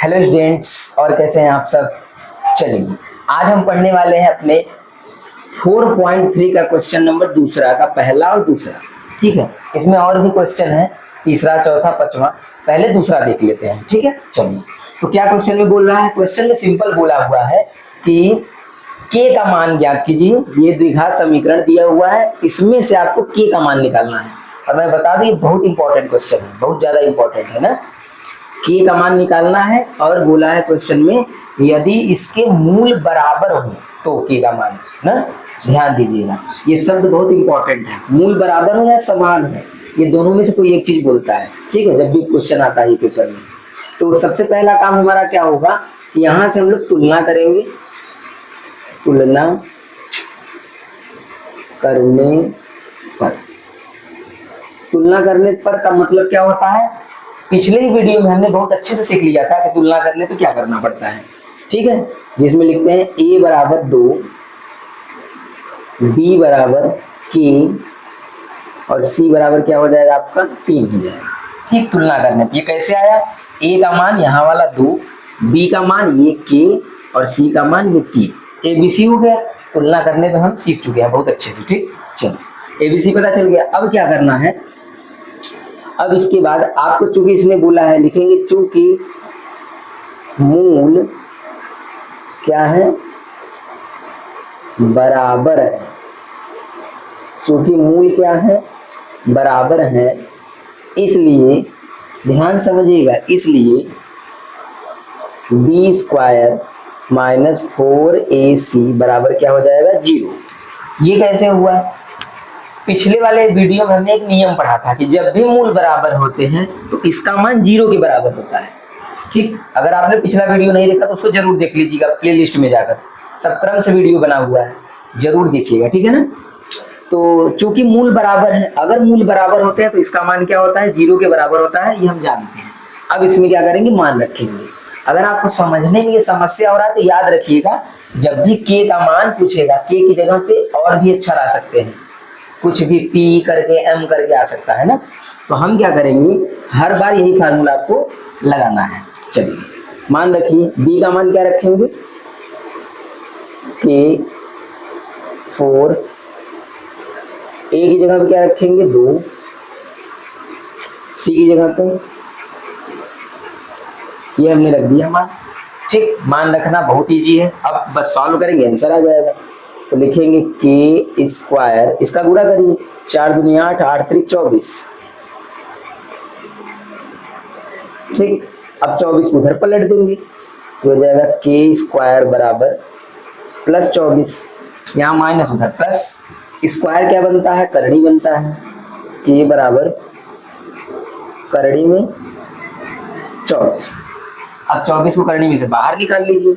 Hello students, और कैसे हैं आप सब। चलिए आज हम पढ़ने वाले हैं अपने 4.3 का क्वेश्चन नंबर दूसरा का पहला और दूसरा। ठीक है, इसमें और भी क्वेश्चन है, तीसरा चौथा पांचवा। पहले दूसरा देख लेते हैं। ठीक है, चलिए। तो क्या क्वेश्चन में बोल रहा है? क्वेश्चन में सिंपल बोला हुआ है कि के का मान ज्ञात कीजिए। ये द्विघात समीकरण दिया हुआ है, इसमें से आपको के का मान निकालना है। और मैं बता दूं, ये बहुत इंपॉर्टेंट क्वेश्चन है, बहुत ज्यादा इंपॉर्टेंट है ना। के का मान निकालना है और बोला है क्वेश्चन में यदि इसके मूल बराबर हो तो के का मान ना। ध्यान दीजिएगा, ये शब्द बहुत इंपॉर्टेंट है। मूल बराबर हो या समान हो, ये दोनों में से कोई एक चीज बोलता है। ठीक है, जब भी क्वेश्चन आता है पेपर में। तो सबसे पहला काम हमारा क्या होगा, यहां से हम लोग तुलना करेंगे। तुलना करने पर, तुलना करने पर का मतलब क्या होता है, पिछले ही वीडियो में हमने बहुत अच्छे से सीख लिया था कि तुलना करने पे क्या करना पड़ता है। ठीक है, जिसमें लिखते हैं a बराबर 2, b बराबर k और c बराबर क्या हो जाएगा आपका 3 हो जाएगा। ठीक, तुलना करने पे ये कैसे आया, a का मान यहाँ वाला 2, b का मान ये k और c का मान ये 3, abc हो गया। तुलना करने पे हम सीख चुके हैं बहुत अच्छे से। ठीक, चलो abc पता चल गया। अब क्या करना है, अब इसके बाद आपको चूंकि इसने बोला है, लिखेंगे चूंकि मूल क्या है, बराबर है। चूंकि मूल क्या है, बराबर है, इसलिए ध्यान समझिएगा, इसलिए बी स्क्वायर माइनस 4ac बराबर क्या हो जाएगा 0। ये कैसे हुआ, पिछले वाले वीडियो में हमने एक नियम पढ़ा था कि जब भी मूल बराबर होते हैं तो इसका मान 0 के बराबर होता है। ठीक, अगर आपने पिछला वीडियो नहीं देखा तो उसको जरूर देख लीजिएगा, प्लेलिस्ट में जाकर सब क्रम से वीडियो बना हुआ है, जरूर देखिएगा। ठीक है ना। तो चूंकि मूल बराबर है, अगर मूल बराबर होते हैं तो इसका मान क्या होता है, 0 के बराबर होता है, ये हम जानते हैं। अब इसमें क्या करेंगे, मान रखेंगे। अगर आपको समझने में ये समस्या हो रहा है तो याद रखिएगा, जब भी के का मान पूछेगा, के की जगह पे और भी अच्छा ला सकते हैं, कुछ भी p करके m करके आ सकता है ना। तो हम क्या करेंगे, हर बार यही फार्मूला आपको लगाना है। चलिए मान रखिए, b का मान क्या रखेंगे, k 4, a की जगह पे क्या रखेंगे 2, c की जगह पे ये हमने रख दिया मान। ठीक, मान रखना बहुत इजी है, अब बस सॉल्व करेंगे आंसर आ जाएगा। तो लिखेंगे के स्क्वायर, इसका गुणा करिए, 4 दूनी 8, 8 3 24। ठीक, अब 24 को उधर पलट देंगे तो हो जाएगा के स्क्वायर बराबर प्लस 24, यहाँ माइनस उधर प्लस। स्क्वायर क्या बनता है, करनी बनता है। के बराबर करनी में 24। अब 24 को करनी में से बाहर निकाल लीजिए,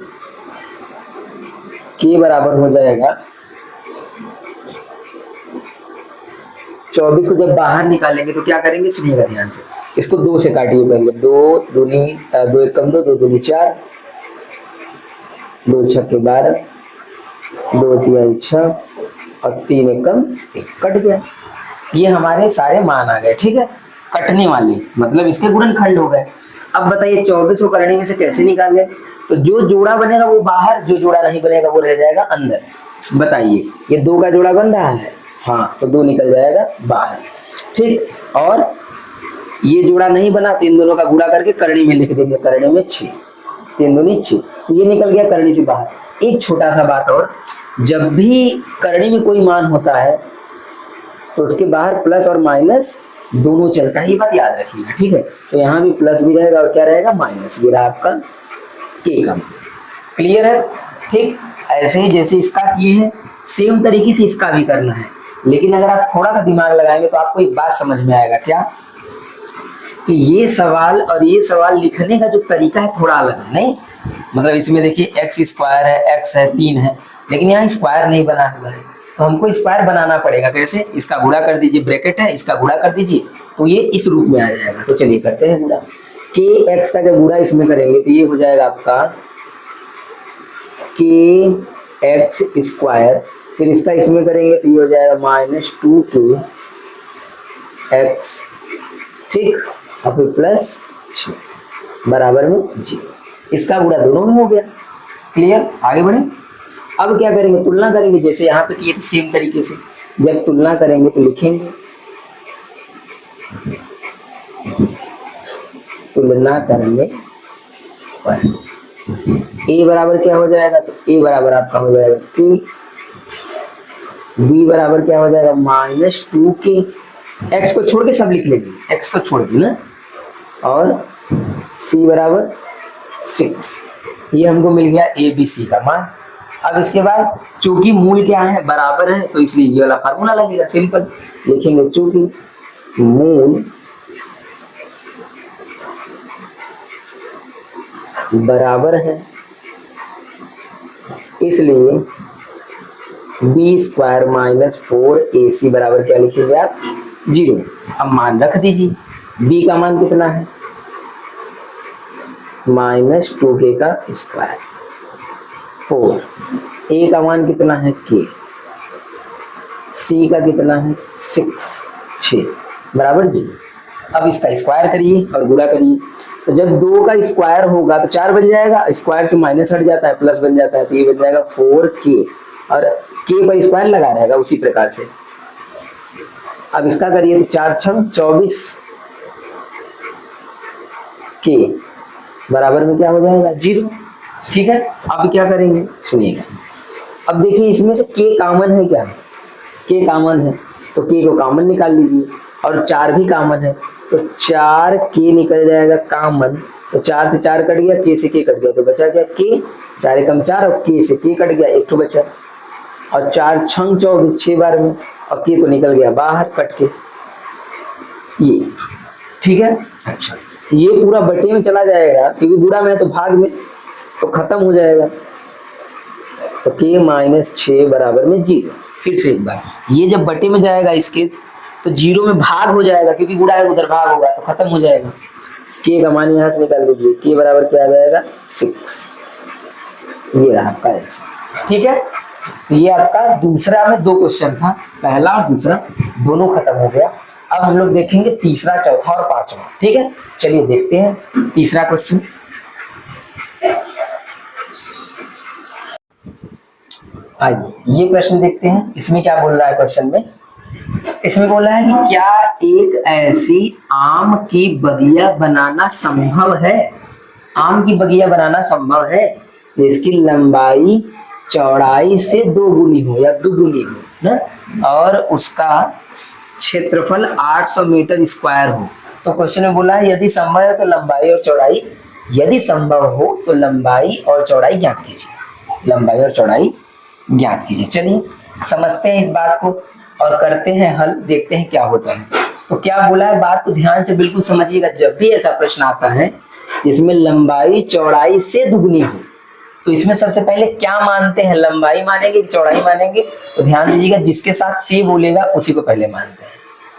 के बराबर हो जाएगा 24 को जब बाहर निकालेंगे तो क्या करेंगे, सुनिएगा ध्यान से, इसको 2 से काटिए पहले। 2 दूनी 2 एक कम 2, 2 दूनी 4, 2 छक्के 12, 2 तिहाई 6 और 3 एक कम 1, कट गया। ये हमारे सारे मान आ गए। ठीक है, कटने वाले मतलब इसके गुणनखंड हो गए। अब बताइए 24 को करने में से कैसे निकालें, तो जो जोड़ा बनेगा वो बाहर, जो जोड़ा नहीं बनेगा वो रह जाएगा अंदर। बताइए, ये 2 का जोड़ा बन रहा है, हाँ, तो 2 निकल जाएगा बाहर। ठीक, और ये जोड़ा नहीं बना तो इन दोनों का गुणा करके करनी में लिख देंगे, करनी में 6, 3 दूनी 6, तो ये निकल गया करनी से बाहर। एक छोटा सा बात और, जब भी करनी में कोई मान होता है तो उसके बाहर प्लस और माइनस दोनों चलता है, ये बात याद रखिएगा। ठीक है, तो यहाँ भी प्लस भी रहेगा और क्या रहेगा, माइनस। ये रहा आपका के का मान। क्लियर है। ठीक, ऐसे ही जैसे इसका किए हैं सेम तरीके से इसका भी करना है, लेकिन अगर आप थोड़ा सा दिमाग लगाएंगे तो आपको एक बात समझ में आएगा, क्या कि ये सवाल और ये सवाल लिखने का जो तरीका है थोड़ा अलग है। नहीं मतलब इसमें देखिए एक्स स्क्वायर है, एक्स है 3 है, लेकिन यहाँ स्क्वायर नहीं बना हुआ है, तो हमको स्क्वायर बनाना पड़ेगा। कैसे, इसका गुणा कर दीजिए, ब्रैकेट है, इसका गुणा कर दीजिए, तो ये इस रूप में आ जाएगा। तो चलिए करते हैं गुणा। के एक्स का जब गुणा इसमें करेंगे तो ये हो जाएगा आपका के एक्स स्क्वायर, फिर इसका इसमें करेंगे तो ये हो जाएगा -2k एक्स। ठीक, और फिर प्लस 6 बराबर में 0। इसका गुणा दोनों में हो गया। क्लियर, आगे बढ़े। अब क्या करेंगे, तुलना करेंगे, जैसे यहाँ पे किए थे सेम तरीके से। जब तुलना करेंगे तो लिखेंगे, तुलना करने पर a बराबर क्या हो जाएगा, तो a बराबर आपका हो जाएगा k, b बराबर क्या हो जाएगा -2k, x को छोड़ के सब लिख लेंगे, x को छोड़ के ना, और c बराबर 6। ये हमको मिल गया a b c का मान। अब इसके बाद चूंकि मूल क्या है, बराबर है, तो इसलिए ये वाला फार्मूला लगेगा, सिंपल लिखेंगे, चूंकि मूल बराबर है इसलिए b² - 4ac बराबर क्या लिखेंगे आप, 0। अब मान रख दीजिए, b का मान कितना है, -2k का स्क्वायर, 4, a का मान कितना है k, c का कितना है 6 बराबर 0। अब इसका स्क्वायर करिए और गुणा करिए, तो जब 2 का स्क्वायर होगा तो 4 बन जाएगा, स्क्वायर से माइनस हट जाता है, प्लस बन जाता है, तो ये बन जाएगा 4k, और k पर स्क्वायर लगा रहेगा उसी प्रकार से। अब इसका करिए तो 4 छंग 24 k बराबर में क्या हो जाएगा 0। ठीक है, अब क्या करेंगे सुनिएगा। अब देखिए इसमें से k कॉमन है, क्या k कॉमन है, तो k को कॉमन निकाल लीजिए, और 4 भी कॉमन है, तो 4k निकल जाएगा कॉमन, तो 4 से 4 कट गया, k से k कट गया, तो बचा क्या k, 4 एकम 4, और k से k कट गया, एक तो बचा, और 4 छंग 24 6 बार में, और k तो निकल गया बाहर कट के, ये ठीक है। अच्छा, ये पूरा बटे में चला जाएगा, क्योंकि गुणा में है तो भाग में, तो खत्म हो जाएगा, तो k - 6 बराबर में 0। फिर से एक बार, ये जब बटे में जाएगा इसके, तो 0 में भाग हो जाएगा, क्योंकि गुणा है उधर भाग होगा, तो खत्म हो जाएगा। k का मान यहाँ से निकाल लीजिए, k बराबर क्या आ जाएगा 6। ये रहा आपका आंसर। ठीक है, तो ये आपका दूसरा में 2 क्वेश्चन था, पहला और दूसरा दोनों खत्म हो गया। अब हम लोग देखेंगे तीसरा, चौथा और पांचवा। ठीक है, चलिए देखते हैं तीसरा क्वेश्चन। आइए ये प्रश्न देखते हैं, इसमें क्या बोल रहा है क्वेश्चन में। इसमें बोला है कि क्या एक ऐसी आम की बगिया बनाना संभव है, आम की बगिया बनाना संभव है जिसकी लंबाई चौड़ाई से 2 गुनी हो या दुगुनी हो ना, और उसका क्षेत्रफल 800 मीटर स्क्वायर हो। तो क्वेश्चन में बोला है यदि संभव है तो लंबाई और चौड़ाई, यदि संभव हो तो लंबाई और चौड़ाई ज्ञात कीजिए, लंबाई और चौड़ाई ज्ञात कीजिए। चलिए समझते हैं इस बात को और करते हैं हल, देखते हैं क्या होता है। तो क्या बोला है, बात को ध्यान से बिल्कुल समझिएगा। जब भी ऐसा प्रश्न आता है जिसमें लंबाई चौड़ाई से दुगनी हो, तो इसमें सबसे पहले क्या मानते हैं, लंबाई मानेंगे कि चौड़ाई मानेंगे। तो ध्यान दीजिएगा, जिसके साथ से बोलेगा उसी को पहले मानते हैं।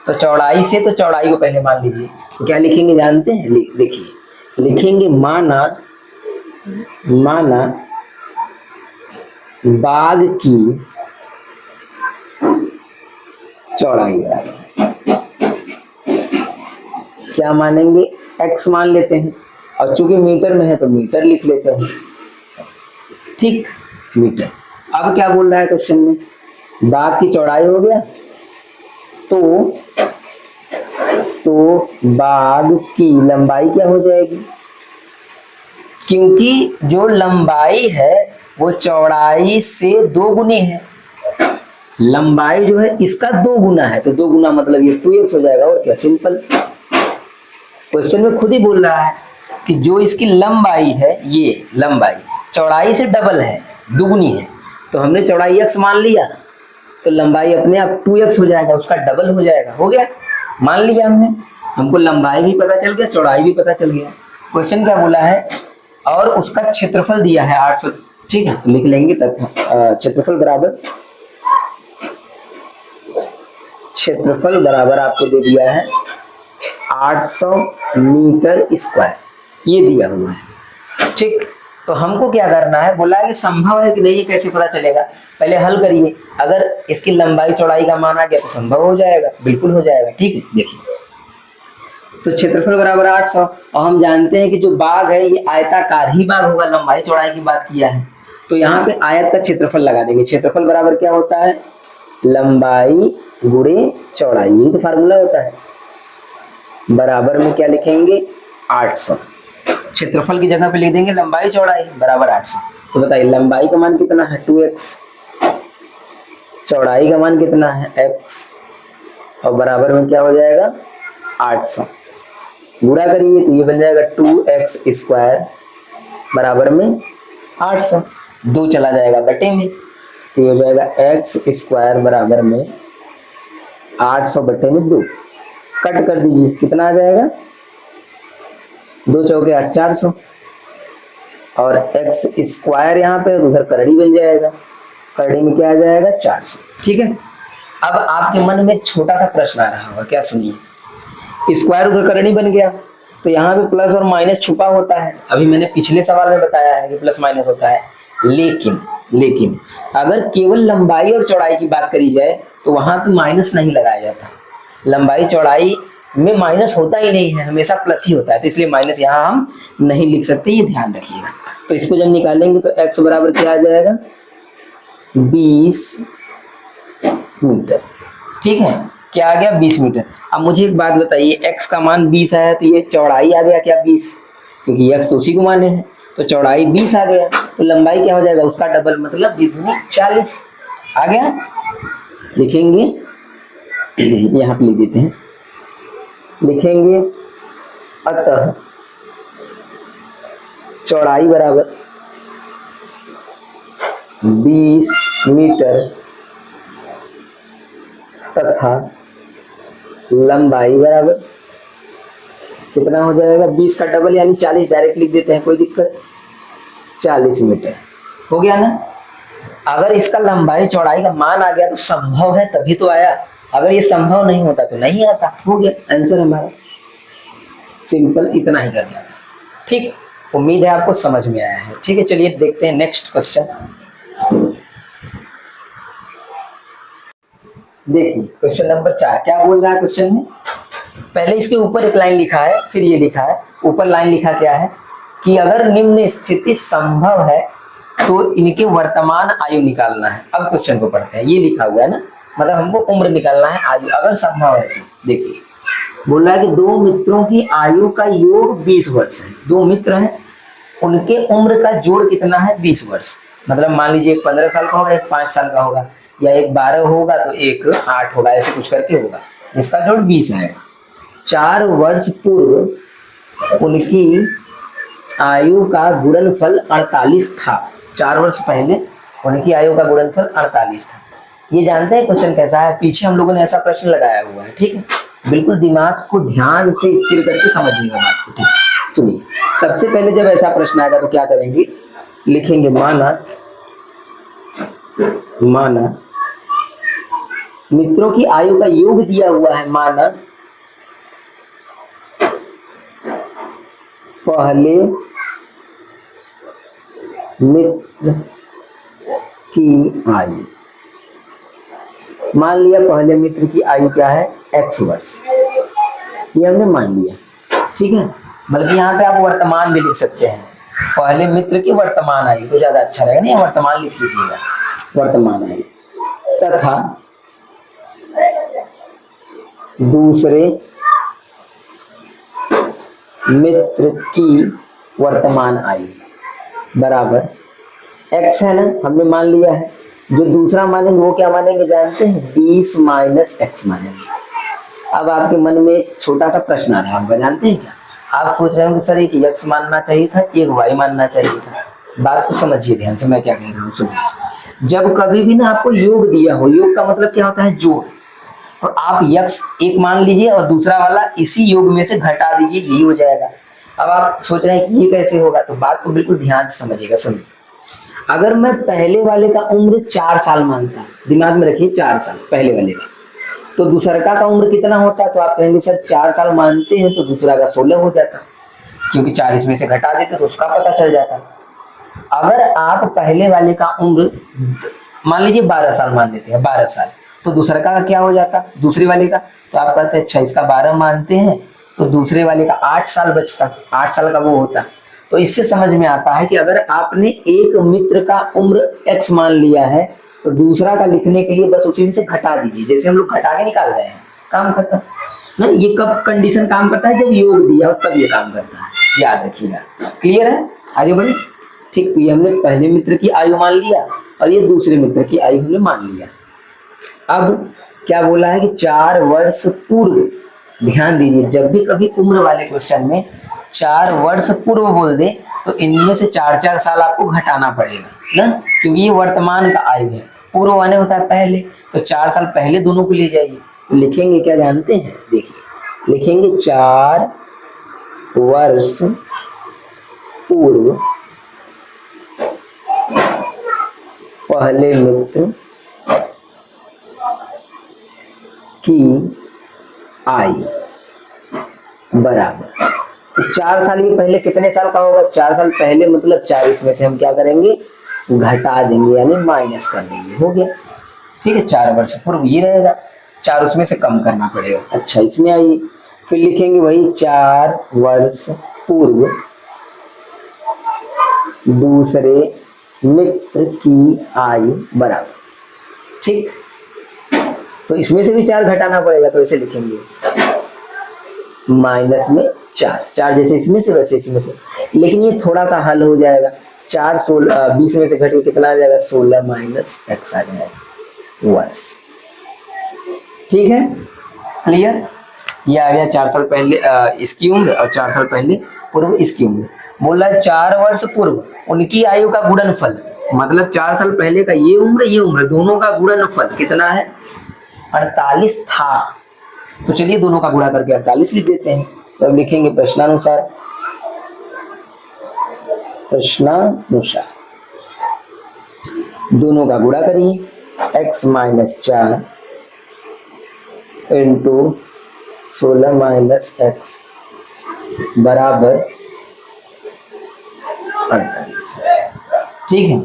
तो चौड़ाई से, तो चौड़ाई को पहले मान लीजिए। तो क्या लिखेंगे जानते हैं, देखिए लिखेंगे माना बाग की चौड़ाई बराबर, क्या मानेंगे x मान लेते हैं, और चूंकि मीटर में है तो मीटर लिख लेते हैं। ठीक, मीटर। अब क्या बोल रहा है क्वेश्चन में, बाग की चौड़ाई हो गया, तो बाग की लंबाई क्या हो जाएगी, क्योंकि जो लंबाई है वो चौड़ाई से 2 गुनी है। लंबाई जो है इसका 2 गुना है, तो 2 गुना मतलब ये 2x हो जाएगा, और क्या, सिंपल। क्वेश्चन में खुद ही बोल रहा है कि जो इसकी लंबाई है, ये लंबाई चौड़ाई से डबल है, दुगुनी है, तो हमने चौड़ाई x मान लिया, तो लंबाई अपने आप 2x हो जाएगा, उसका डबल हो जाएगा, हो गया, मान लिया हमने। हमको लंबाई भी पता चल गया, चौड़ाई भी पता चल गया। क्वेश्चन क्या बोला है, और उसका क्षेत्रफल दिया है 800। ठीक है, तो लिख लेंगे क्षेत्रफल बराबर आपको दे दिया है 800 मीटर स्क्वायर, ये दिया हुआ है। ठीक, तो हमको क्या करना है, बोला है कि संभव है कि नहीं, कैसे पता चलेगा, पहले हल करिए। अगर इसकी लंबाई चौड़ाई का मान आ गया तो संभव हो जाएगा, बिल्कुल हो जाएगा। ठीक है, देखिए तो क्षेत्रफल बराबर 800। और हम जानते हैं कि जो बाग है ये आयताकार ही बाग होगा, लंबाई चौड़ाई की बात किया है, तो यहाँ पे आयत का क्षेत्रफल लगा देंगे। क्षेत्रफल बराबर क्या होता है, लंबाई गुणे चौड़ाई, यही तो फार्मूला होता है। बराबर में क्या लिखेंगे, 800। क्षेत्रफल की जगह पे लिख देंगे लंबाई चौड़ाई बराबर 800। तो बताइए लंबाई का मान कितना है 2x, चौड़ाई का मान कितना है x, और बराबर में क्या हो जाएगा 800। गुणा करिए तो ये बन जाएगा 2x स्क्वायर बराबर में 800। 2 चला जाएगा बटे में, तो ये हो जाएगा x स्क्वायर बराबर में 800 बटे में 2। कट कर दीजिए, कितना आ जाएगा, 2 चौके 8, 400। और x स्क्वायर यहाँ पे उधर करड़ी बन जाएगा, करड़ी में क्या आ जाएगा 400। ठीक है। अब आपके मन में छोटा सा प्रश्न आ रहा होगा, क्या सुनिए, स्क्वायर उधर करड़ी बन गया तो यहाँ पे प्लस और माइनस छुपा होता है। अभी मैंने पिछले सवाल में बताया है कि प्लस माइनस होता है, लेकिन अगर केवल लंबाई और चौड़ाई की बात करी जाए तो वहां पे माइनस नहीं लगाया जाता। लंबाई चौड़ाई में माइनस होता ही नहीं है, हमेशा प्लस ही होता है, तो इसलिए माइनस यहाँ हम नहीं लिख सकते, ये ध्यान रखिएगा। तो इसको जब निकालेंगे तो x बराबर क्या आ जाएगा 20 मीटर। ठीक है, क्या आ गया 20 मीटर। अब मुझे एक बात बताइए, x का मान 20 आया तो ये चौड़ाई आ गया क्या 20, क्योंकि x तो उसी को माने हैं, तो चौड़ाई 20 आ गया, तो लंबाई क्या हो जाएगा उसका डबल, मतलब 20 दूनी 40 आ गया। लिखेंगे यहाँ पे लिख देते हैं, लिखेंगे अतः चौड़ाई बराबर 20 मीटर तथा लंबाई बराबर कितना हो जाएगा 20 का डबल यानी 40, डायरेक्ट लिख देते हैं, कोई दिक्कत, 40 मीटर हो गया ना। अगर इसका लंबाई चौड़ाई का मान आ गया तो संभव है तभी तो आया, अगर ये संभव नहीं होता तो नहीं आता। हो गया आंसर हमारा, सिंपल, इतना ही करना था। ठीक, उम्मीद है आपको समझ में आया है। ठीक है, चलिए देखते हैं नेक्स्ट क्वेश्चन। देखिए क्वेश्चन नंबर 4 क्या बोल रहा है क्वेश्चन में, पहले इसके ऊपर एक लाइन लिखा है, फिर ये लिखा है, ऊपर लाइन लिखा क्या है कि अगर निम्न स्थिति संभव है तो इनके वर्तमान आयु निकालना है। अब क्वेश्चन को पढ़ते हैं, ये लिखा हुआ है ना, मतलब हमको उम्र निकालना है, आयु अगर संभव है तो। देखिए बोल रहा है कि 2 मित्रों की आयु का योग 20 वर्ष है। 2 मित्र हैं, उनके उम्र का जोड़ कितना है 20 वर्ष। मतलब मान लीजिए एक 15 साल का होगा, एक 5 साल का होगा, या एक 12 होगा तो एक 8 होगा, ऐसे कुछ करके होगा, इसका जोड़ 20 है। 4 वर्ष पूर्व उनकी आयु का गुणनफल 48 था। 4 वर्ष पहले उनकी आयु का गुणनफल 48 था। ये जानते हैं क्वेश्चन कैसा है, पीछे हम लोगों ने ऐसा प्रश्न लगाया हुआ है। ठीक है, बिल्कुल दिमाग को ध्यान से स्थिर करके समझिएगा बात को। ठीक, सुनिए, सबसे पहले जब ऐसा प्रश्न आएगा तो क्या करेंगे, लिखेंगे माना मित्रों की आयु का योग दिया हुआ है, माना पहले मित्र की आयु, मान लिया पहले मित्र की आयु क्या है x वर्ष, ये हमने मान लिया। ठीक है, बल्कि यहाँ पे आप वर्तमान भी लिख सकते हैं, पहले मित्र की वर्तमान आयु तो ज्यादा अच्छा रहेगा, नहीं वर्तमान लिख लीजिएगा, वर्तमान आयु तथा दूसरे मित्र की वर्तमान आयु बराबर x है ना, हमने मान लिया है। जो दूसरा मानेंगे वो क्या मानेंगे जानते हैं, 20 माइनस x मानेंगे। अब आपके मन में एक छोटा सा प्रश्न आ रहा होगा, जानते हैं क्या, आप सोच रहे होंगे सर एक x मानना चाहिए था, एक y मानना चाहिए था। बात को समझिए ध्यान से, मैं क्या कह रहा हूँ सुनिए। जब कभी भी ना आपको योग दिया हो, योग का मतलब क्या होता है जोड़, तो आप x एक मान लीजिए और दूसरा वाला इसी योग में से घटा दीजिए, यही हो जाएगा। अब आप सोच रहे हैं कि ये कैसे होगा, तो बात को बिल्कुल ध्यान से समझिएगा। सुनिए, अगर मैं पहले वाले का उम्र 4 साल मानता, दिमाग में रखिए 4 साल पहले वाले का, तो दूसरा का उम्र कितना होता, तो आप कहेंगे सर 4 साल मानते हैं तो दूसरा का 16 हो जाता, क्योंकि 4 इसमें से घटा देते तो उसका पता चल जाता। अगर आप पहले वाले का उम्र मान लीजिए 12 साल मान लेते हैं, 12 साल, तो दूसरा का क्या हो जाता दूसरे वाले का, तो आप कहते हैं अच्छा इसका 12 मानते हैं तो दूसरे वाले का 8 साल बचता, 8 साल का वो होता। तो इससे समझ में आता है कि अगर आपने एक मित्र का उम्र x मान लिया है तो दूसरा का लिखने के लिए बस उसी में से घटा दीजिए, जैसे हम लोग घटा के निकाल रहे हैं, काम करता ना। ये कब कंडीशन काम करता है, जब योग दिया हो तब ये काम करता है, याद रखिएगा। क्लियर है, आगे बढ़े। ठीक, तो ये हमने पहले मित्र की आयु मान लिया और ये दूसरे मित्र की आयु हमने मान लिया। अब क्या बोला है कि 4 वर्ष पूर्व, ध्यान दीजिए जब भी कभी उम्र वाले क्वेश्चन में 4 वर्ष पूर्व बोल दे तो इनमें से 4-4 साल आपको घटाना पड़ेगा ना, क्योंकि ये वर्तमान का आयु है, पूर्व माने होता है पहले, तो 4 साल पहले दोनों को ले जाइए। तो लिखेंगे क्या जानते हैं, देखिए लिखेंगे 4 वर्ष पूर्व पहले मित्र की आयु बराबर, तो 4 साल ये पहले कितने साल का होगा, 4 साल पहले मतलब 4 इसमें से हम क्या करेंगे, घटा देंगे यानी माइनस कर देंगे, हो गया। ठीक है, 4 वर्ष पूर्व ये रहेगा, 4 उसमें से कम करना पड़ेगा। अच्छा, इसमें आइए फिर लिखेंगे वही 4 वर्ष पूर्व दूसरे मित्र की आयु बराबर। ठीक, तो इसमें से भी 4 घटाना पड़ेगा, तो ऐसे लिखेंगे माइनस में 4 जैसे इसमें से वैसे इसमें से, लेकिन ये थोड़ा सा हल हो जाएगा। 4 16 20 में से घट के कितना आ जाएगा, 16 माइनस x आ जाएगा वर्ष। ठीक है, क्लियर। ये आ गया 4 साल पहले इसकी उम्र और 4 साल पहले पूर्व इसकी उम्र। बोला 4 वर्ष पूर्व उनकी आयु का गुणनफल, मतलब 4 साल पहले का ये उम्र दोनों का गुणनफल कितना है, 48 था। तो चलिए दोनों का गुणा करके 48 लिख देते हैं। तो अब लिखेंगे प्रश्नानुसार दोनों का गुणा करिए, x minus 4 into 16 minus x बराबर 48। ठीक है,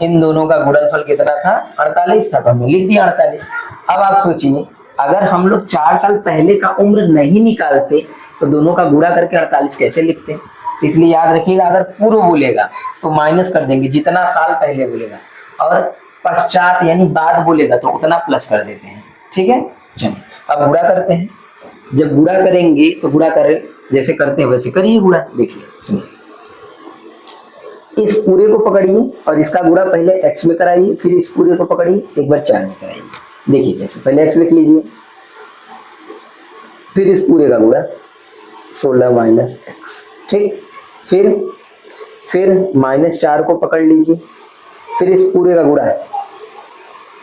इन दोनों का गुणनफल कितना था, 48 था, तो हमने लिख दिया 48। अब आप सोचिए अगर हम लोग 4 साल पहले का उम्र नहीं निकालते तो दोनों का गुणा करके 48 कैसे लिखते। इसलिए याद रखिएगा, अगर पूर्व बोलेगा तो माइनस कर देंगे जितना साल पहले बोलेगा, और पश्चात यानी बाद बोलेगा तो उतना प्लस कर देते हैं। ठीक है, चलिए अब गुणा करते हैं। जब गुणा करेंगे तो गुणा करें जैसे करते हैं वैसे करिए गुणा। देखिए सुनिए, इस पूरे को पकड़िए और इसका गुणा पहले x में कराइए, फिर इस पूरे को पकड़िए एक बार 4 में कराइए। देखिए कैसे, पहले x लिख लीजिए, फिर इस पूरे का गुणा 16 माइनस x। ठीक, फिर माइनस 4 को पकड़ लीजिए, फिर इस पूरे का गुणा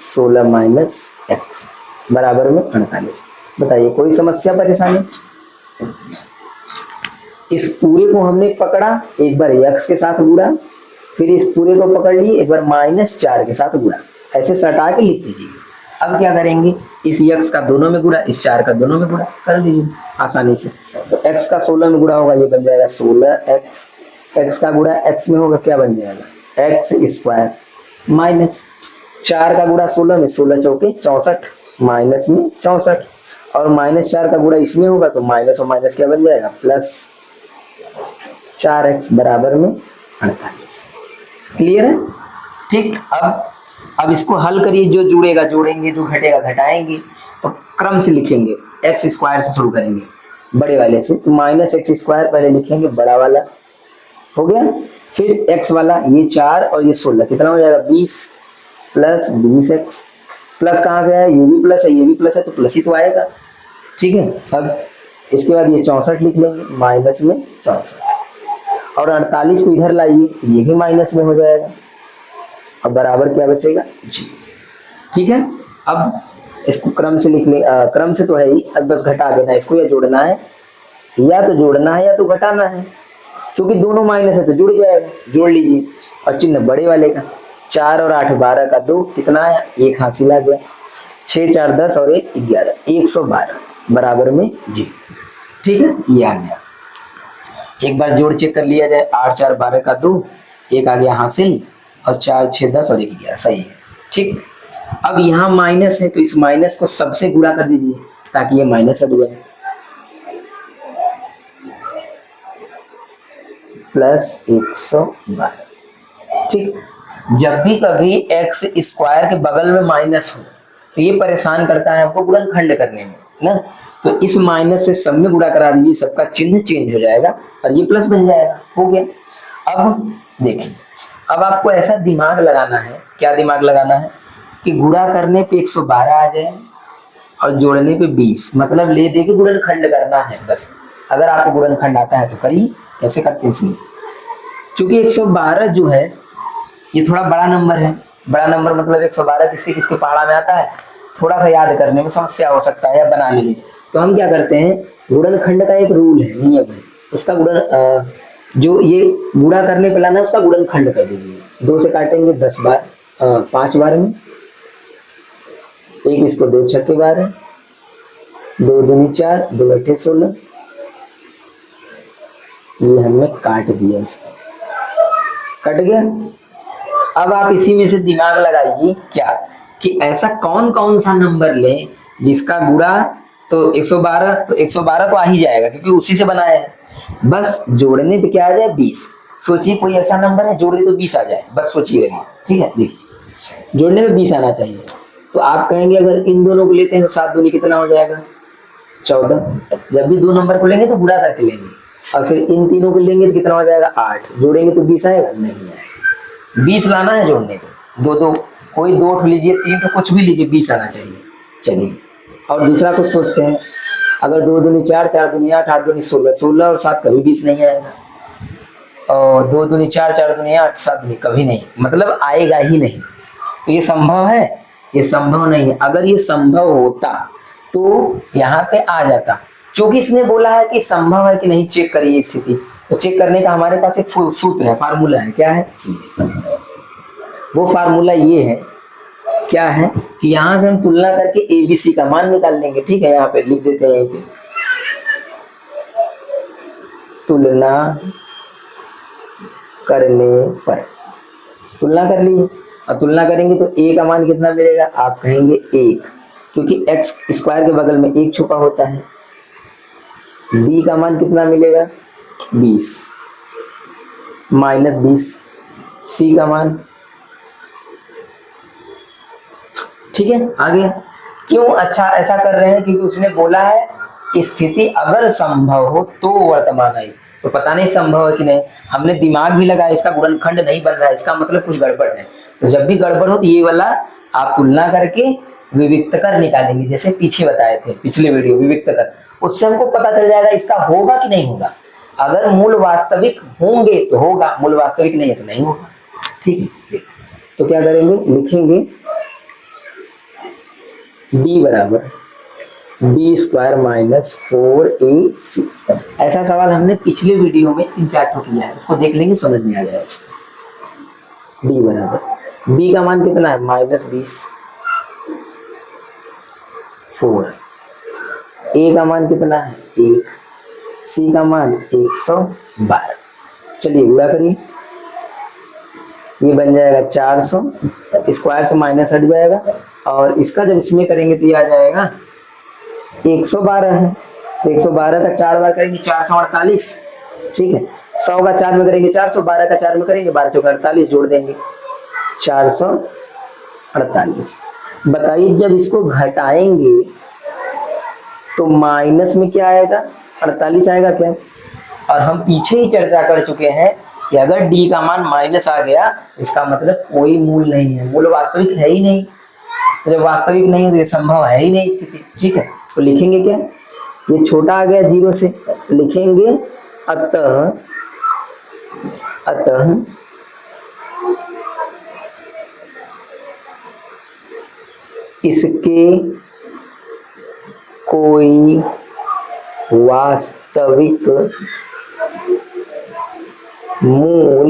16 माइनस x बराबर में 48। बताइए कोई समस्या परेशानी। इस पूरे को हमने पकड़ा, एक बार x के साथ गुणा, फिर इस पूरे को पकड़ लिए, एक बार माइनस 4 के साथ गुणा, ऐसे सटा के लिख दीजिए। अब क्या करेंगे, इस x का दोनों में गुणा, इस 4 का दोनों में गुणा कर लीजिए आसानी से। तो x का 16 में गुणा होगा, ये बन जाएगा 16x, x का गुणा x में होगा, क्या बन जाएगा x स्क्वायर, माइनस 4 का गुणा 16 में, 16 चौके 64, माइनस में 64, और माइनस 4 का गुणा इसमें होगा तो माइनस और माइनस क्या बन जाएगा, प्लस 4x बराबर में 48। क्लियर है। ठीक, अब इसको हल करिए, जो जुड़ेगा जोड़ेंगे, जो घटेगा घटाएंगे। तो क्रम से लिखेंगे, एक्स स्क्वायर से शुरू करेंगे बड़े वाले से, तो माइनस एक्स स्क्वायर पहले लिखेंगे बड़ा वाला, हो गया। फिर एक्स वाला, ये 4 और ये 16 कितना हो जाएगा 20 प्लस 20x, प्लस कहाँ से आया, ये भी प्लस है ये भी प्लस है तो प्लस ही तो आएगा। ठीक है, अब इसके बाद ये 64 लिख लेंगे, माइनस में 64, और 48 को इधर लाइए तो ये भी माइनस में हो जाएगा, अब बराबर क्या बचेगा जी। ठीक है, अब इसको क्रम से लिख ले, क्रम से तो है ही, अब बस घटा देना इसको, या जोड़ना है, या तो जोड़ना है या तो घटाना है, क्योंकि दोनों माइनस है तो जुड़ जाएगा, जोड़ लीजिए। और चिन्ह बड़े वाले का, 4 और 8 12 का 2 कितना आया, 1 हासिल आ गया, 6 4 10 और 1 11, 112 बराबर में जी। ठीक है, ये आ गया। एक बार जोड़ चेक कर लिया जाए, 8 4 12 का 2, 1 आ गया हासिल, और 4 6 10 और 1 11, सही है। ठीक, अब यहाँ माइनस है तो इस माइनस को सबसे गुणा कर दीजिए ताकि ये माइनस हट जाए। प्लस 112। ठीक, जब भी कभी एक्स स्क्वायर के बगल में माइनस हो तो ये परेशान करता है हमको गुणनखंड करने में ना, तो इस माइनस से सब में गुणा करा दीजिए, सबका चिन्ह चेंज हो जाएगा और ये प्लस बन जाएगा। हो गया। अब देखिए, अब आपको ऐसा दिमाग लगाना है, क्या दिमाग लगाना है कि गुणा करने पे 112 आ जाए और जोड़ने पे 20, मतलब ले दे के गुणनखंड करना है बस। अगर आपको गुणनखंड आता है तो करिए, कैसे करते हैं इसमें। चूंकि 112 जो है ये थोड़ा बड़ा नंबर है, बड़ा नंबर मतलब 112 किसके किसके पहाड़ा में आता है, थोड़ा सा याद करने में समस्या हो सकता है या बनाने में। तो हम क्या करते हैं, गुणनखंड का एक रूल है, नियम है, उसका जो ये गुणा करने पे लाना है उसका गुणनखंड कर दीजिए। 2 से काटेंगे 10 बार, 5 बार में, एक इसको 2 छक्के 12, 2 दूनी 4, 2 अट्ठे 16, ये हमने काट दिया, इसको कट गया। अब आप इसी में से दिमाग लगाइए क्या कि ऐसा कौन कौन सा नंबर लें जिसका गुणा तो 112, तो 112 तो आ ही जाएगा क्योंकि उसी से बनाया है, बस जोड़ने पे क्या आ जाए 20। सोचिए कोई ऐसा नंबर है जोड़ दे तो 20 आ जाए, बस सोचिएगा। ठीक है, देखिए जोड़ने में 20 आना चाहिए। तो आप कहेंगे अगर इन दोनों को लेते हैं तो 7 दूनी कितना हो जाएगा 14। जब भी 2 नंबर को लेंगे तो गुणा करके लेंगे, और फिर इन तीनों को लेंगे तो कितना हो जाएगा 8, जोड़ेंगे तो 20 आएगा, नहीं आएगा। 20 लाना है जोड़ने को, 2 2 कोई 2 उठ लीजिए, 3 तो कुछ भी लीजिए, 20 आना चाहिए। चलिए, और दूसरा कुछ सोचते हैं, अगर 2 दूनी 4, 4 दूनी 8, 8 दूनी 16, 16 और 7 कभी 20 नहीं आएगा, और 2 दूनी 4, 4 दूनी 8, 7 दूनी कभी नहीं, मतलब आएगा ही नहीं। तो ये संभव है, ये संभव नहीं है। अगर ये संभव होता तो यहाँ पे आ जाता, क्योंकि इसने बोला है कि संभव है कि नहीं चेक करिए स्थिति, तो चेक करने का हमारे पास एक सूत्र है, फार्मूला है। क्या है वो फार्मूला? ये है, क्या है कि यहाँ से हम तुलना करके एबीसी का मान निकाल लेंगे। ठीक है, यहाँ पे लिख देते हैं, पे तुलना करने पर तुलना कर लीजिए, और तुलना करेंगे तो ए का मान कितना मिलेगा, आप कहेंगे 1, क्योंकि एक्स स्क्वायर के बगल में 1 छुपा होता है। बी का मान कितना मिलेगा 20 माइनस 20, सी का मान, ठीक है, आ गया। क्यों अच्छा ऐसा कर रहे हैं, क्योंकि उसने बोला है स्थिति अगर संभव हो तो वर्तमान आई, तो पता नहीं संभव है कि नहीं। हमने दिमाग भी लगाया, इसका गुणनखंड नहीं बन रहा है, इसका मतलब कुछ गड़बड़ है। तो जब भी गड़बड़ हो तो ये वाला आप तुलना करके विविक्त कर निकालेंगे, जैसे पीछे बताए थे पिछले वीडियो, विविक्त कर, उससे हमको पता चल जाएगा इसका होगा कि नहीं होगा। अगर मूल वास्तविक होंगे तो होगा, मूल वास्तविक नहीं है तो नहीं होगा। ठीक है, तो क्या करेंगे, लिखेंगे d बराबर बी स्क्वायर माइनस 4ac। ऐसा सवाल हमने पिछले वीडियो में 3-4 ठो किया है, उसको देख लेंगे, समझ में आ जाएगा। d बराबर b का मान कितना है -20, 4, a का मान कितना है 1, c का मान 112। चलिए गुणा करिए, ये बन जाएगा 400, स्क्वायर से माइनस हट जाएगा, और इसका जब इसमें करेंगे तो ये आ जाएगा 112 है। तो 112 का 4 बार करेंगे 448, ठीक है। 100 का 4 में करेंगे 412 का 4 में करेंगे 12 चौका 48, जोड़ देंगे 448। बताइए जब इसको घटाएंगे तो माइनस में क्या आएगा, 48 आएगा क्या। और हम पीछे ही चर्चा कर चुके हैं कि अगर d का मान माइनस आ गया इसका मतलब कोई मूल नहीं है, मूल वास्तविक है ही नहीं। तो जब वास्तविक नहीं है तो ये संभव है ही नहीं स्थिति। ठीक है, तो लिखेंगे क्या, ये छोटा आ गया 0 से, तो लिखेंगे अतः इसके कोई वास्तविक मूल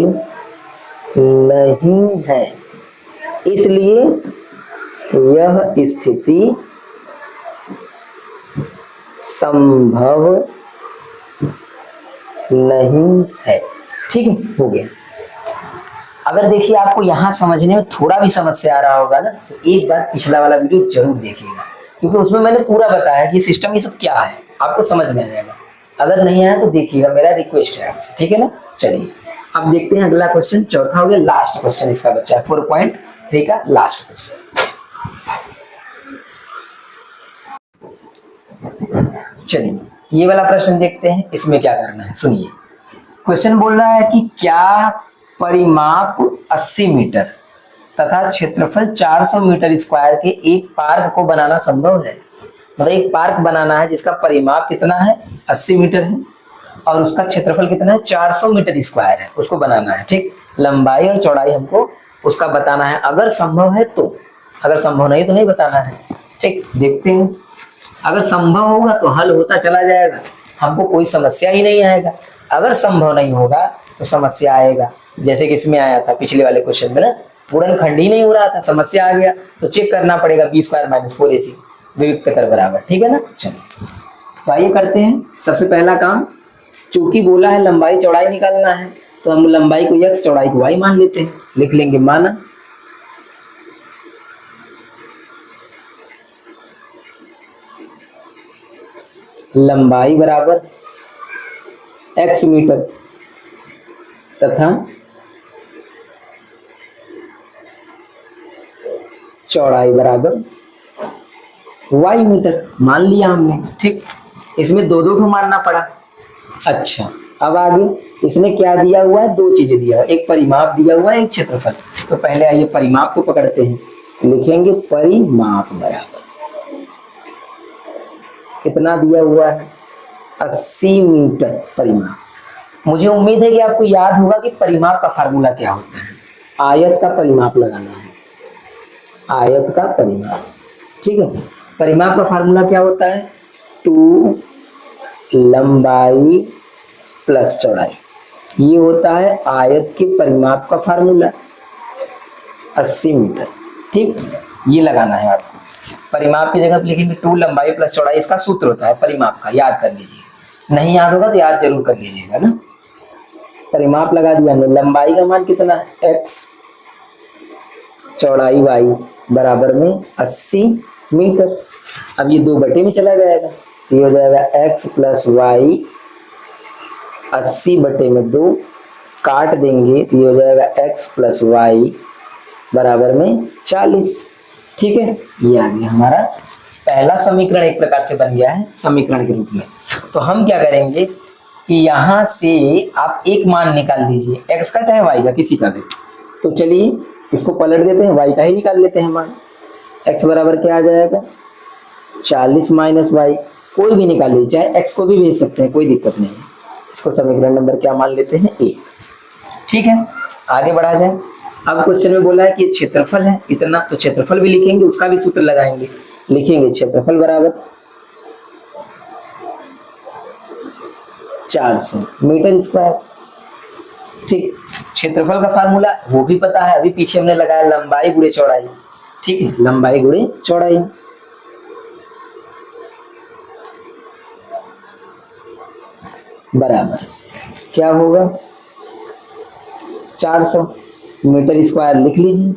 नहीं है, इसलिए यह स्थिति संभव नहीं है। ठीक है, हो गया। अगर देखिए आपको यहाँ समझने में थोड़ा भी समस्या आ रहा होगा ना, तो एक बार पिछला वाला वीडियो जरूर देखिएगा, क्योंकि उसमें मैंने पूरा बताया कि सिस्टम ये सब क्या है, आपको समझ में आ जाएगा। अगर नहीं आया तो देखिएगा, मेरा रिक्वेस्ट है आपसे, ठीक है ना। चलिए अब देखते हैं अगला क्वेश्चन, चौथा हो गया, लास्ट क्वेश्चन इसका बच्चा है 4.3 का लास्ट क्वेश्चन। चलिए ये वाला प्रश्न देखते हैं, इसमें क्या करना है सुनिए। क्वेश्चन बोल रहा है कि क्या परिमाप 80 मीटर तथा क्षेत्रफल 400 मीटर स्क्वायर के एक पार्क को बनाना संभव है। मतलब एक पार्क बनाना है जिसका परिमाप कितना है 80 मीटर है और उसका क्षेत्रफल कितना है 400 मीटर स्क्वायर है, उसको बनाना है। ठीक, लंबाई और चौड़ाई हमको उसका बताना है, अगर संभव है तो, अगर संभव नहीं तो नहीं बताना है। ठीक, देखते हैं, अगर संभव होगा तो हल होता चला जाएगा, हमको कोई समस्या ही नहीं आएगा। अगर संभव नहीं होगा तो समस्या आएगा, जैसे कि इसमें आया था पिछले वाले क्वेश्चन में ना, गुणनखंड ही नहीं हो रहा था, समस्या आ गया, तो चेक करना पड़ेगा b² - 4ac विविक्त कर बराबर, ठीक है ना। चलिए तो आइए करते हैं। सबसे पहला काम, चूंकि बोला है लंबाई चौड़ाई निकालना है, तो हम लंबाई को x चौड़ाई को y मान लेते हैं, लिख लेंगे माना लंबाई बराबर x मीटर तथा चौड़ाई बराबर y मीटर मान लिया हमने। ठीक, इसमें दो दो मानना पड़ा। अच्छा, अब आगे इसने क्या दिया हुआ है, दो चीजें दिया है, एक परिमाप दिया हुआ है, एक क्षेत्रफल। तो पहले आइए परिमाप को पकड़ते हैं, लिखेंगे परिमाप बराबर कितना दिया हुआ है 80 मीटर परिमाप। मुझे उम्मीद है कि आपको याद होगा कि परिमाप का फार्मूला क्या होता है, आयत का परिमाप लगाना है, आयत का परिमाप। ठीक है, परिमाप का फार्मूला क्या होता है, 2 लंबाई प्लस चौड़ाई, ये होता है आयत के परिमाप का फार्मूला 80 मीटर। ठीक, ये लगाना है आपको। परिमाप की जगह पे लिखेंगे 2 लंबाई प्लस चौड़ाई, इसका सूत्र होता है परिमाप का, याद कर लीजिए, नहीं याद होगा तो याद जरूर कर लीजिएगा ना। परिमाप लगा दिया हमने, लंबाई का मान कितना है x, चौड़ाई y बराबर में 80 मीटर। अब ये 2 बटे में चला जाएगा, ये हो जाएगा x प्लस वाई 80 बटे में 2, काट देंगे तो ये हो जाएगा x प्लस वाई बराबर में 40। ठीक है, ये आ गया हमारा पहला समीकरण, एक प्रकार से बन गया है समीकरण के रूप में। तो हम क्या करेंगे कि यहाँ से आप एक मान निकाल लीजिए, x का चाहे y का, किसी का भी। तो चलिए इसको पलट देते हैं, y का ही निकाल लेते हैं मान। x बराबर क्या आ जाएगा 40 माइनस वाई, कोई भी निकाल लीजिए, चाहे x को भी भेज सकते हैं, कोई दिक्कत नहीं है। इसको समीकरण नंबर क्या मान लेते हैं 1। ठीक है, आगे बढ़ा जाए। अब क्वेश्चन में बोला है कि क्षेत्रफल है इतना, तो क्षेत्रफल भी लिखेंगे, उसका भी सूत्र लगाएंगे, लिखेंगे क्षेत्रफल बराबर 400 मीटर स्क्वायर। ठीक, क्षेत्रफल का फार्मूला वो भी पता है, अभी पीछे हमने लगाया लंबाई गुणे चौड़ाई। ठीक है, लंबाई गुणे चौड़ाई बराबर क्या होगा 400 मीटर स्क्वायर, लिख लीजिए।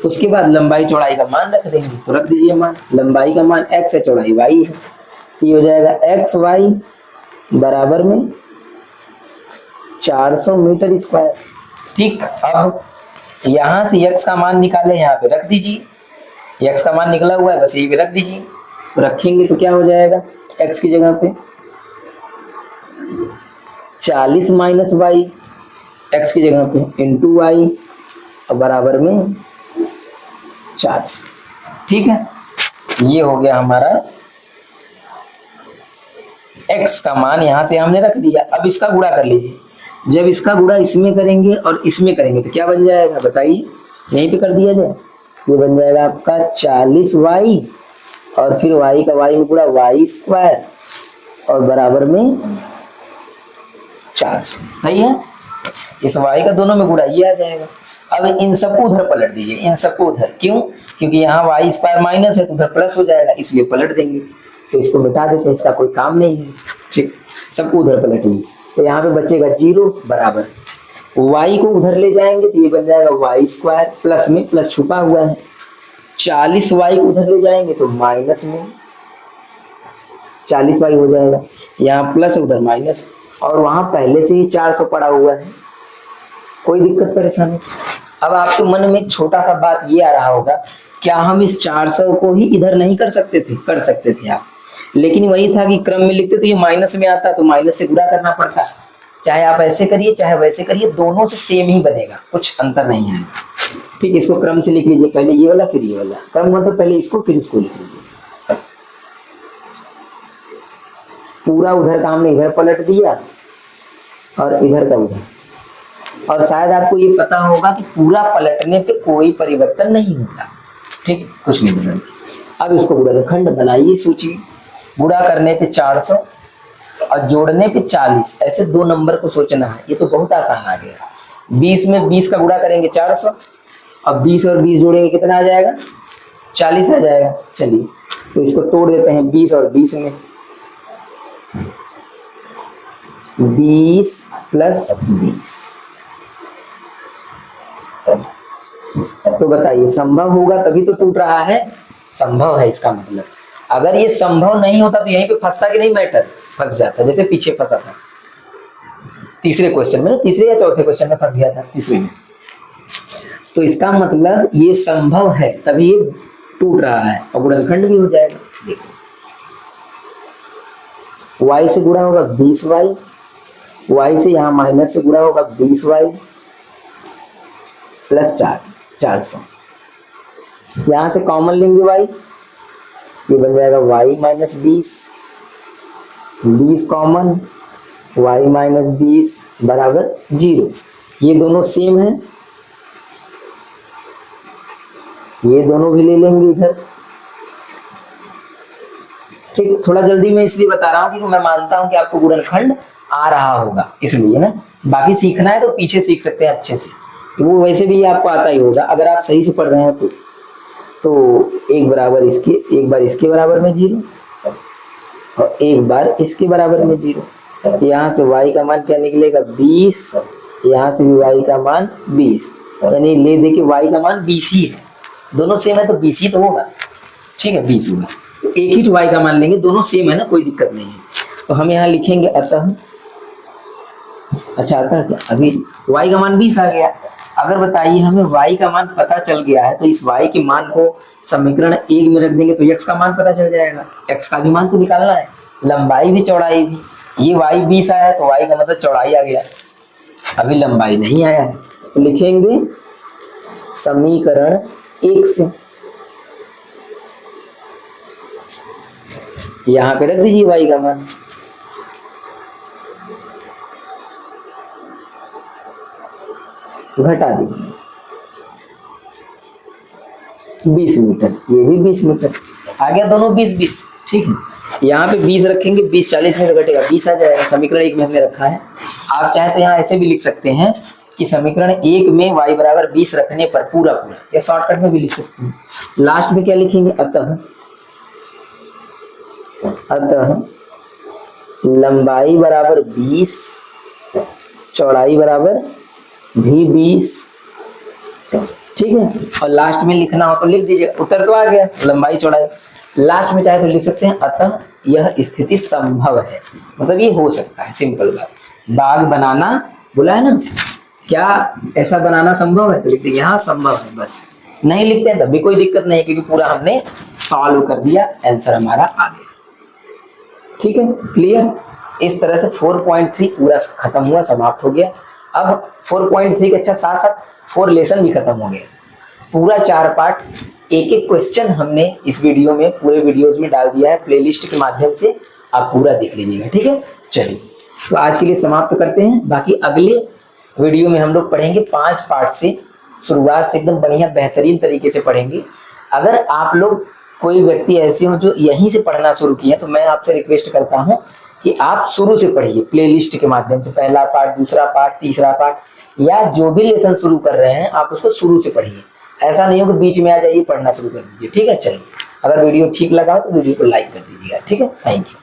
उसके बाद लंबाई चौड़ाई का मान रख देंगे, तो रख दीजिए मान, लंबाई का मान x है, चौड़ाई y है, ये हो जाएगा x y बराबर में 400 मीटर स्क्वायर। ठीक, अब यहाँ से x का मान निकाले, यहाँ पे रख दीजिए, x का मान निकला हुआ है, बस यही पे रख दीजिए। तो रखेंगे तो क्या हो जाएगा, x की जगह पे 40 माइनस वाई, x की जगह पे इंटू वाई और बराबर में 400। ठीक है, ये हो गया हमारा x का मान, यहां से हमने रख दिया। अब इसका गुणा कर लीजिए, जब इसका गुणा इसमें करेंगे और इसमें करेंगे तो क्या बन जाएगा बताइए, यहीं पे कर दिया जाए, ये बन जाएगा आपका 40y और फिर y का y में गुणा y स्क्वायर और बराबर में 400। सही है, इस y का दोनों में गुणा ये आ जाएगा। अब इन सबको उधर पलट दीजिए, इन सबको उधर, क्यों, क्योंकि यहाँ y स्क्वायर माइनस है तो उधर प्लस हो जाएगा, इसलिए पलट देंगे। तो इसको मिटा देते हैं, इसका कोई काम नहीं है। ठीक, सबको उधर पलटिए, तो यहाँ पे बचेगा 0 बराबर y को उधर ले जाएंगे तो ये बन जाएगा y स्क्वायर, प्लस में प्लस छुपा हुआ है, 40y को उधर ले जाएंगे तो माइनस में 40y हो जाएगा, यहाँ प्लस उधर माइनस, और वहां पहले से ही 400 पड़ा हुआ है, कोई दिक्कत परेशानी। अब आपके मन में एक छोटा सा बात ये आ रहा होगा, क्या हम इस 400 को ही इधर नहीं कर सकते थे? कर सकते थे आप, लेकिन वही था कि क्रम में लिखते तो ये माइनस में आता, तो माइनस से गुणा करना पड़ता। चाहे आप ऐसे करिए चाहे वैसे करिए, दोनों से सेम ही बनेगा, कुछ अंतर नहीं है। ठीक, इसको क्रम से लिख लीजिए, पहले ये वाला फिर ये वाला, क्रम मतलब पहले इसको फिर इसको लिख लीजिए। पूरा उधर का हमने इधर पलट दिया और इधर का उधर, और शायद आपको ये पता होगा कि पूरा पलटने पे कोई परिवर्तन नहीं होता। ठीक, कुछ नहीं बदलता। अब इसको गुणनखंड बनाइए, सोचिए, गुणा करने पे 400 और जोड़ने पे 40, ऐसे दो नंबर को सोचना है। ये तो बहुत आसान आ गया। 20 में 20 का गुणा करेंगे 400, अब 20 और 20 जोड़ेंगे कितना आ जाएगा? 40 आ जाएगा। चलिए तो इसको तोड़ देते हैं 20 और 20 में, 20 प्लस 20। तो बताइए, संभव होगा तभी तो टूट रहा है, संभव है इसका मतलब। अगर ये संभव नहीं होता तो यहीं पे फंसता कि नहीं मैटर? फंस जाता, जैसे पीछे फंसा था तीसरे क्वेश्चन में, तीसरे या चौथे क्वेश्चन में फंस गया था, तीसरे में। तो इसका मतलब ये संभव है तभी ये टूट रहा है, और गुणनखंड भी हो जाएगा। देखो, y से गुणा होगा 20y, y से यहाँ माइनस से गुणा होगा 20y प्लस 400। यहां से कॉमन लेंगे y, ये बन जाएगा y minus 20 common, y minus 20 बराबर 0। ये दोनों सेम है, ये दोनों भी ले लेंगे इधर। ठीक, थोड़ा जल्दी में इसलिए बता रहा हूं कि मैं मानता हूं कि आपको गुणनखंड आ रहा होगा, इसलिए ना। बाकी सीखना है तो पीछे सीख सकते हैं अच्छे से, वो वैसे भी आपको आता ही होगा अगर आप सही से पढ़ रहे हैं तो एक बराबर इसके, एक बार इसके बराबर में 0 और एक बार इसके बराबर में 0। यहाँ से y का मान क्या निकलेगा? 20, यहाँ से भी y का मान 20, यानी ले दे के y का मान 20 ही है, दोनों सेम है तो 20 ही तो होगा। ठीक है, 20 होगा, एक ही y का मान लेंगे, दोनों सेम है ना, कोई दिक्कत नहीं है। तो हम यहाँ लिखेंगे अतः, अच्छा अतः क्या, अभी y का मान 20 आ गया। अगर बताइए हमें y का मान पता चल गया है तो इस y के मान को समीकरण 1 में रख देंगे तो x का मान पता चल जाएगा। x का भी मान तो निकालना है, लंबाई भी चौड़ाई भी। ये y 20 आया है तो y का मतलब चौड़ाई आ गया, अभी लंबाई नहीं आया है, तो लिखेंगे समीकरण 1 से, यहाँ पे रख दीजिए y का मान। घटा दीजिए 20 मीटर, ये भी 20 मीटर आ गया, दोनों 20-20। ठीक है, यहाँ पे 20 रखेंगे, 20 40 में तो घटेगा 20 आ जाएगा। समीकरण 1 में हमने रखा है। आप चाहे तो यहाँ ऐसे भी लिख सकते हैं कि समीकरण 1 में y बराबर 20 रखने पर पूरा पूरा, या शॉर्टकट में भी लिख सकते हैं। लास्ट में क्या लिखेंगे? अतः लंबाई बराबर 20, चौड़ाई बराबर भी 20। ठीक है, और लास्ट में लिखना हो तो लिख दीजिए, उत्तर तो आ गया, लंबाई चौड़ाई। लास्ट में चाहे तो लिख सकते हैं अतः यह स्थिति संभव है, मतलब ये हो सकता है, सिंपल बात। बाग बनाना बोला है ना, क्या ऐसा बनाना संभव है? तो लिख दीजिए हाँ संभव है, बस। नहीं लिखते हैं तब भी कोई दिक्कत नहीं, क्योंकि पूरा हमने सॉल्व कर दिया, आंसर हमारा आ गया। ठीक है, क्लियर। इस तरह से 4.3 पूरा खत्म हुआ, समाप्त हो गया। अब 4.3 के अच्छा साथ साथ 4 लेसन भी खत्म हो गया, पूरा 4 पार्ट, एक एक क्वेश्चन हमने इस वीडियो में, पूरे वीडियोस में डाल दिया है प्लेलिस्ट के माध्यम से, आप पूरा देख लीजिएगा। ठीक है, चलिए तो आज के लिए समाप्त करते हैं। बाकी अगले वीडियो में हम लोग पढ़ेंगे 5 पार्ट से, शुरुआत से एकदम बढ़िया बेहतरीन तरीके से पढ़ेंगे। अगर आप लोग कोई व्यक्ति ऐसे हो जो यहीं से पढ़ना शुरू किए तो मैं आपसे रिक्वेस्ट करता हूं कि आप शुरू से पढ़िए प्लेलिस्ट के माध्यम से, पहला पार्ट, दूसरा पार्ट, तीसरा पार्ट, या जो भी लेसन शुरू कर रहे हैं आप उसको शुरू से पढ़िए। ऐसा नहीं हो कि बीच में आ जाइए, पढ़ना शुरू कर दीजिए। ठीक है, चलिए, अगर वीडियो ठीक लगा तो वीडियो को लाइक कर दीजिएगा। ठीक है, थैंक यू।